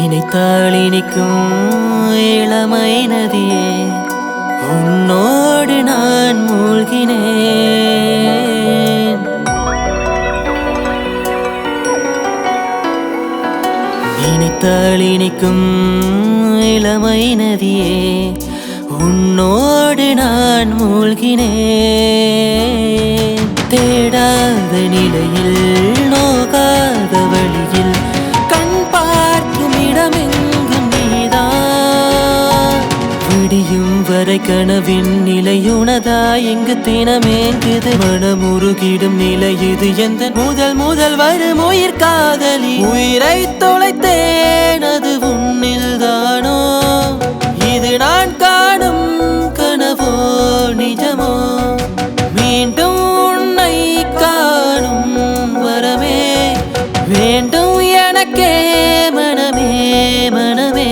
நினைத்தால் இனிக்கும் இளமை நதியே, உன்னோடு நான் மூழ்கினேன். நினைத்தால் இனிக்கும் இளமை நதியே, உன்னோடு நான் மூழ்கினேன். தேடாத நிலையில் நோகாத வழியில் கண் பார்க்கும் இடமெங்கும் நீதான். விடியும் வரை கனவின் நிலையுணதா எங்கு தினமேங்குது மனமுருகிடும் நிலை இது எந்த முதல் வரும் உயிர் காதலி. உயிரை தொலைத்தேன் அது உன்னில் தானோ, இது நான் காணும் கனவோ நிஜமோ, மீண்டும் உன்னை காணும் வரமே வேண்டும் எனக்கே மனமே மனமே.